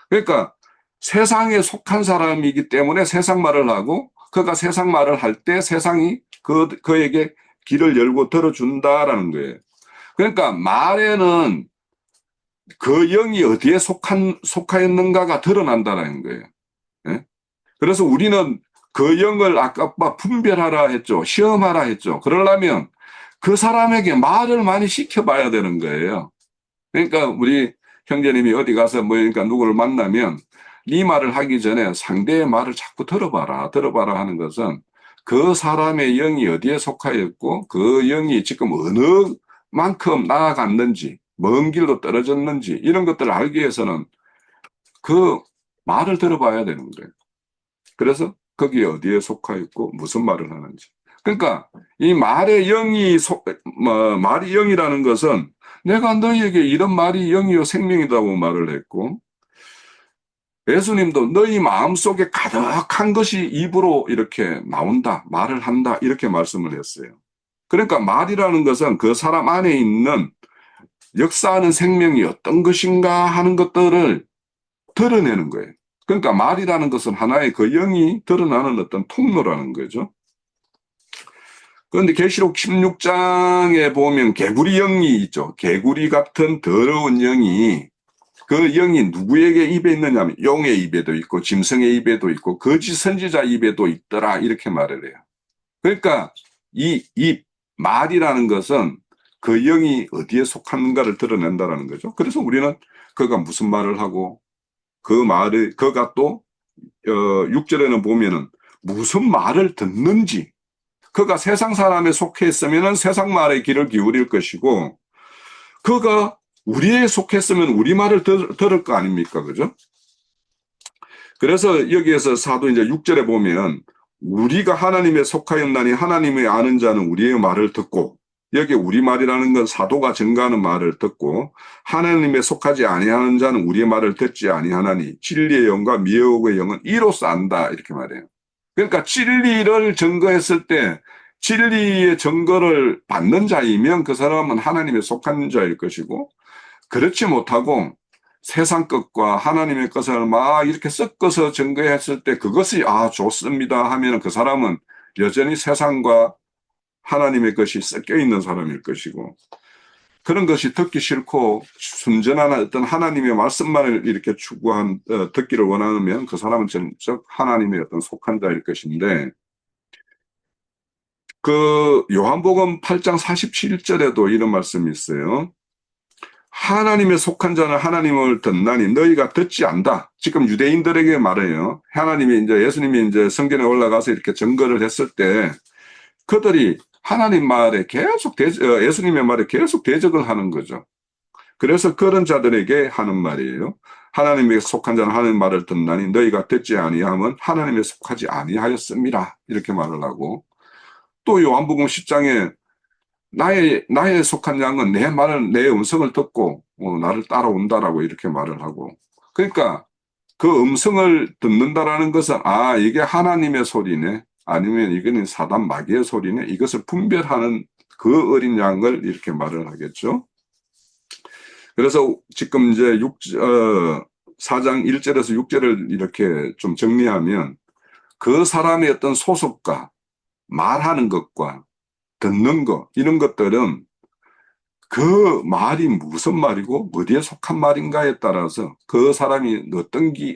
그러니까 세상에 속한 사람이기 때문에 세상 말을 하고 그가 세상 말을 할 때 세상이 그에게 길을 열고 들어준다라는 거예요. 그러니까 말에는 그 영이 어디에 속하였는가가 드러난다는 거예요. 예? 그래서 우리는 그 영을 아까 분별하라 했죠. 시험하라 했죠. 그러려면 그 사람에게 말을 많이 시켜봐야 되는 거예요. 그러니까 우리 형제님이 어디 가서 뭐 그러니까 누구를 만나면 네 말을 하기 전에 상대의 말을 자꾸 들어봐라. 들어봐라 하는 것은 그 사람의 영이 어디에 속하였고 그 영이 지금 어느 만큼 나아갔는지 먼 길로 떨어졌는지 이런 것들을 알기 위해서는 그 말을 들어봐야 되는 거예요. 그래서 거기에 어디에 속하였고 무슨 말을 하는지. 그러니까 이 말의 영이 말이 영이라는 것은 내가 너희에게 이런 말이 영이요 생명이라고 말을 했고 예수님도 너희 마음속에 가득한 것이 입으로 이렇게 나온다, 말을 한다 이렇게 말씀을 했어요. 그러니까 말이라는 것은 그 사람 안에 있는 역사하는 생명이 어떤 것인가 하는 것들을 드러내는 거예요. 그러니까 말이라는 것은 하나의 그 영이 드러나는 어떤 통로라는 거죠. 그런데 계시록 16장에 보면 개구리 영이 있죠. 개구리 같은 더러운 영이 그 영이 누구에게 입에 있느냐면 용의 입에도 있고 짐승의 입에도 있고 거짓 선지자 입에도 있더라 이렇게 말을 해요. 그러니까 이 말이라는 것은 그 영이 어디에 속하는가를 드러낸다라는 거죠. 그래서 우리는 그가 무슨 말을 하고 그 말을 그가 또 6절에는 보면은 무슨 말을 듣는지 그가 세상 사람에 속했으면 세상 말에 귀를 기울일 것이고 그가 우리에 속했으면 우리 말을 들을 거 아닙니까? 그죠? 그래서 여기에서 사도 이제 6절에 보면 우리가 하나님에 속하였나니 하나님의 아는 자는 우리의 말을 듣고 여기 우리 말이라는 건 사도가 증거하는 말을 듣고 하나님에 속하지 아니하는 자는 우리의 말을 듣지 아니하나니 진리의 영과 미혹의 영은 이로써 안다 이렇게 말해요. 그러니까 진리를 증거했을 때 진리의 증거를 받는 자이면 그 사람은 하나님에 속한 자일 것이고 그렇지 못하고 세상 것과 하나님의 것을 막 이렇게 섞어서 증거했을 때 그것이 좋습니다 하면 그 사람은 여전히 세상과 하나님의 것이 섞여 있는 사람일 것이고 그런 것이 듣기 싫고 순전한 어떤 하나님의 말씀만을 이렇게 추구한 듣기를 원하면 그 사람은 전적 하나님의 어떤 속한 자일 것인데 그 요한복음 8장 47절에도 이런 말씀이 있어요. 하나님의 속한 자는 하나님을 듣나니 너희가 듣지 않다. 지금 유대인들에게 말해요. 하나님이 이제 예수님이 이제 성전에 올라가서 이렇게 증거를 했을 때 그들이 하나님 말에 계속 예수님의 말에 계속 대적을 하는 거죠. 그래서 그런 자들에게 하는 말이에요. 하나님에게 속한 자는 하나님 말을 듣나니 너희가 듣지 아니하면 하나님에 속하지 아니하였습니다. 이렇게 말을 하고 또 요한복음 10장에 나의 속한 양은 내 말을, 내 음성을 듣고, 나를 따라온다라고 이렇게 말을 하고. 그러니까 그 음성을 듣는다라는 것은, 이게 하나님의 소리네. 아니면 이거는 사단 마귀의 소리네. 이것을 분별하는 그 어린 양을 이렇게 말을 하겠죠. 그래서 지금 이제 4장 1절에서 6절을 이렇게 좀 정리하면 그 사람의 어떤 소속과 말하는 것과 듣는 것, 이런 것들은 그 말이 무슨 말이고 어디에 속한 말인가에 따라서 그 사람이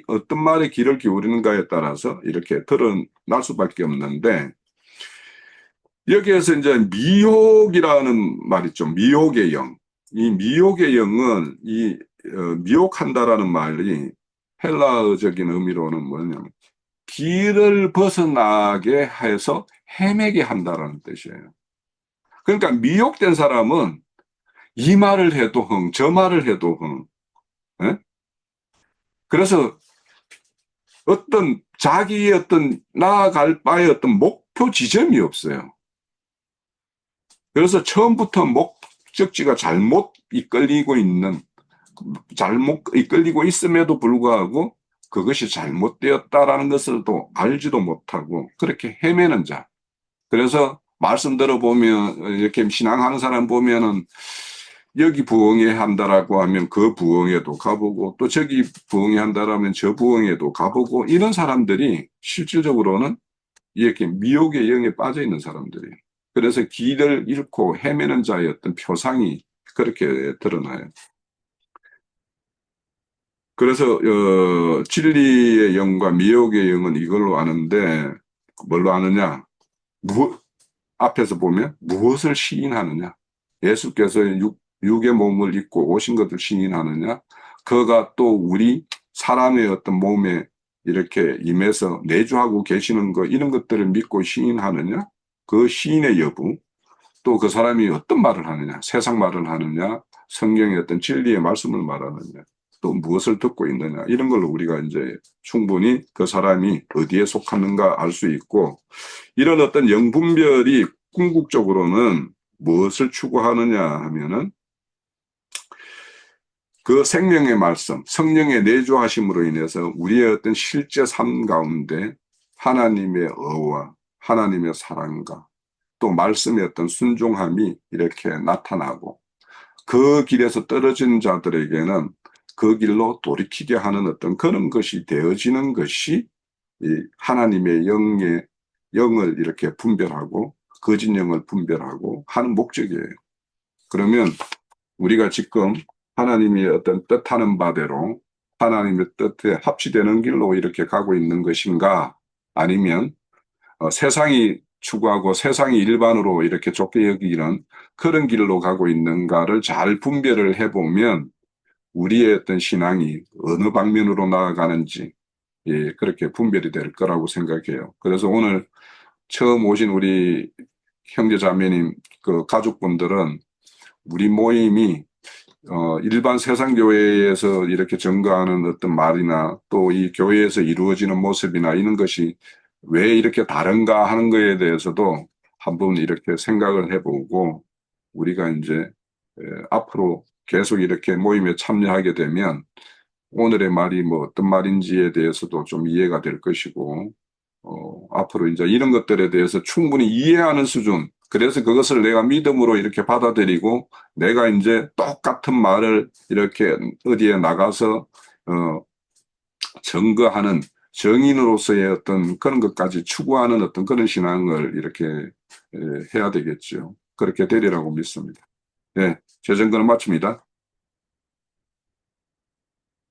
어떤 말에 귀를 기울이는가에 따라서 이렇게 드러날 수밖에 없는데 여기에서 이제 미혹이라는 말 있죠. 미혹의 영. 이 미혹의 영은 미혹한다라는 말이 헬라어적인 의미로는 뭐냐면 길을 벗어나게 해서 헤매게 한다라는 뜻이에요. 그러니까 미혹된 사람은 이 말을 해도 저 말을 해도 예? 그래서 어떤 자기의 어떤 나아갈 바의 어떤 목표 지점이 없어요. 그래서 처음부터 목적지가 잘못 이끌리고 있음에도 불구하고 그것이 잘못되었다라는 것을 또 알지도 못하고 그렇게 헤매는 자. 그래서 말씀 들어보면 이렇게 신앙하는 사람 보면은 여기 부흥회 한다라고 하면 그 부흥회도 가보고 또 저기 부흥회 한다라면 저 부흥회도 가보고 이런 사람들이 실질적으로는 이렇게 미혹의 영에 빠져 있는 사람들이에요. 그래서 길을 잃고 헤매는 자의 어떤 표상이 그렇게 드러나요. 그래서 진리의 영과 미혹의 영은 이걸로 아는데 뭘로 아느냐? 앞에서 보면 무엇을 시인하느냐? 예수께서 육의 몸을 입고 오신 것을 시인하느냐? 그가 또 우리 사람의 어떤 몸에 이렇게 임해서 내주하고 계시는 것, 이런 것들을 믿고 시인하느냐? 그 시인의 여부, 또 그 사람이 어떤 말을 하느냐? 세상 말을 하느냐? 성경의 어떤 진리의 말씀을 말하느냐? 또 무엇을 듣고 있느냐? 이런 걸로 우리가 이제 충분히 그 사람이 어디에 속하는가 알 수 있고, 이런 어떤 영분별이 궁극적으로는 무엇을 추구하느냐 하면은 그 생명의 말씀, 성령의 내주하심으로 인해서 우리의 어떤 실제 삶 가운데 하나님의 의와 하나님의 사랑과 또 말씀의 어떤 순종함이 이렇게 나타나고, 그 길에서 떨어진 자들에게는 그 길로 돌이키게 하는 어떤 그런 것이 되어지는 것이 이 하나님의 영을 이렇게 분별하고 거짓 영을 분별하고 하는 목적이에요. 그러면 우리가 지금 하나님이 어떤 뜻하는 바대로 하나님의 뜻에 합치되는 길로 이렇게 가고 있는 것인가, 아니면 세상이 추구하고 세상이 일반으로 이렇게 좋게 여기는 그런 길로 가고 있는가를 잘 분별을 해보면 우리의 어떤 신앙이 어느 방면으로 나아가는지, 예, 그렇게 분별이 될 거라고 생각해요. 그래서 오늘 처음 오신 우리 형제 자매님 그 가족분들은 우리 모임이 일반 세상 교회에서 이렇게 증거하는 어떤 말이나 또 이 교회에서 이루어지는 모습이나 이런 것이 왜 이렇게 다른가 하는 거에 대해서도 한번 이렇게 생각을 해보고, 우리가 이제 앞으로 계속 이렇게 모임에 참여하게 되면 오늘의 말이 뭐 어떤 말인지에 대해서도 좀 이해가 될 것이고, 앞으로 이제 이런 것들에 대해서 충분히 이해하는 수준, 그래서 그것을 내가 믿음으로 이렇게 받아들이고, 내가 이제 똑같은 말을 이렇게 어디에 나가서, 증거하는 정인으로서의 어떤 그런 것까지 추구하는 어떤 그런 신앙을 이렇게 해야 되겠죠. 그렇게 되리라고 믿습니다. 네, 제 증거는 마칩니다.